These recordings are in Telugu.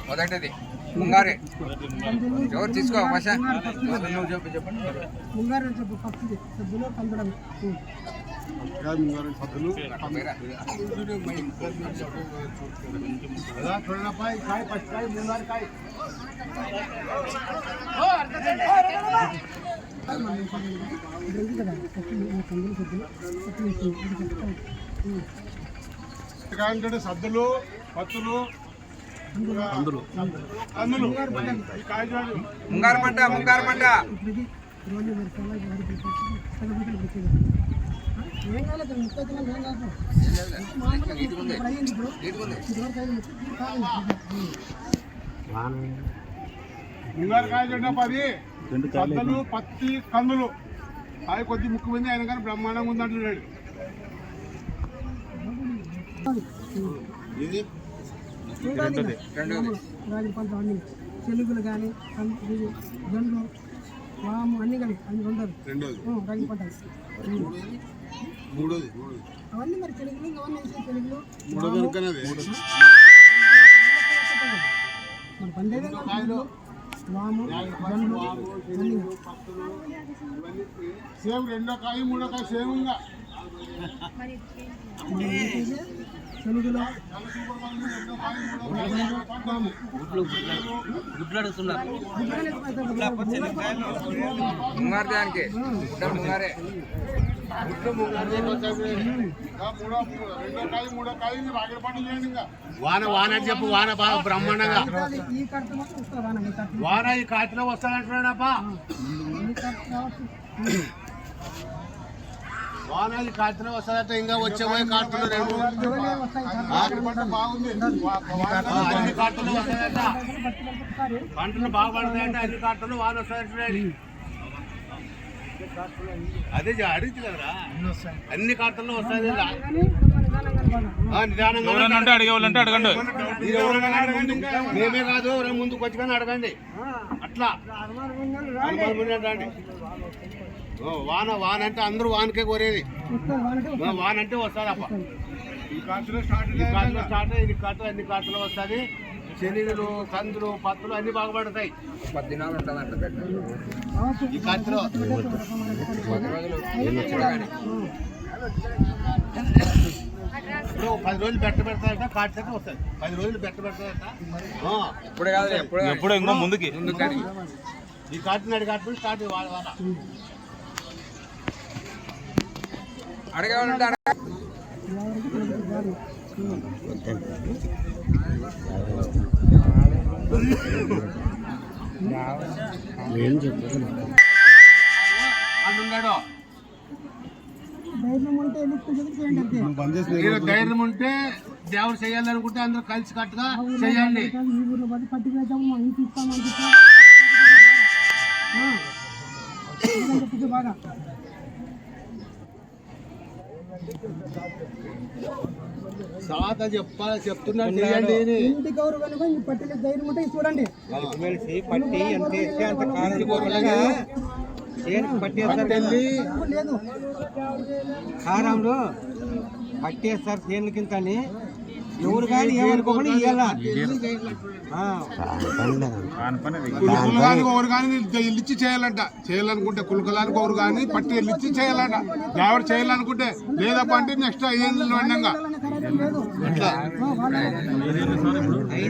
మొదటిది ముంగారే ఎవరు తీసుకో భాష నువ్వు చెప్పండి. ముంగారు చెప్పు ఫస్ట్ది సద్దులు కందడం ముంగారు సద్దులు సద్దులు పత్తులు ముంగారు మంట ముంగారకాయ చెడ్డ 10 సద్దులు పత్తి కందులు అవి కొద్ది ముక్కు మంది ఆయన కానీ బ్రహ్మాండంగా ఉందంటున్నాడు. ఇది రాజు పంట అన్ని చెలుగులు కానీ జొన్లు వాము అన్ని కానీ అన్ని ఉండదు రాజు పంట అవన్నీ మరి చెలుగులు అవన్నీ వేసే చెలుగులు మన పండేదే వాము జొన్లు అన్ని సేమ్ రెండో కాయ మూడో కాయ సేమ్ ఇంకా చెలుగులో ముంగారు దానికి ముంగారే వాన వాన అని చెప్పు వాన బాగా బ్రహ్మాండంగా వాన ఈ కాటిలో వస్తానంటున్నాడప్పా వాన ఈ కాటిలో వస్తాడంటే ఇంకా వచ్చేపోయి కాటులు రెండు బాగుంది అన్ని కాటులు వస్తాయంట పంటలు బాగా పడతాయంటే అన్ని కాటులు వాన వస్తాయంటున్నాడు. అదే అడిగింది కదరా అన్ని కార్తల్లో వస్తాయి నిదానంగా అడిగేవాళ్ళంటే అడగండి. మేమే కాదు ముందుకు వచ్చి కానీ అడగండి. అట్లా వాన వాన అంటే అందరూ వానకే కోరేది. వాన అంటే వస్తుంది అప్ప ఈ కార్తలో స్టార్ట్ ఇన్ని కార్తలు అన్ని కార్తలు వస్తుంది. శనగలు కందులు పత్తులు అన్ని బాగుపడతాయి. 10 దినాలు ఉంటుందంట ఈ కార్తలో 10 ఇప్పుడు 10 రోజులు పెడతాయంట కాటితే వస్తాయి. 10 రోజులు పెడతాయంట. ఇప్పుడే కాదు ఎప్పుడు ఇంకో ముందుకి ఈ కాటినాడు కాటు స్టార్ట్ వాళ్ళ అడిగేవాళ్ళంటే ధైర్యం ఉంటే దేవుడు చేయాలనుకుంటే అందరూ కలిసి కట్టుగా చేయండి. బాగా సాత చెప్తున్నారు చేయండి. ఇంటి గౌరవం పట్టిన ధైర్యం ఉంటే చూడండి. పట్టి లేదు కారంలో పట్టేస్తారు చేనుల కింద ఎవరు కానీ ఏమనుకోకుండా కులుకులానికి ఒకరు కానీ ఇల్లిచ్చి చేయాలంటే కులుకులానికి ఒకరు కానీ పట్టి ఇల్లిచ్చి చేయాలంట. ఎవరు చేయాలనుకుంటే లేదప్ప అంటే నెక్స్ట్ 5 ఏళ్ళు ఉండంగా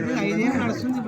5 ఏళ్ళు నడుస్తుంది.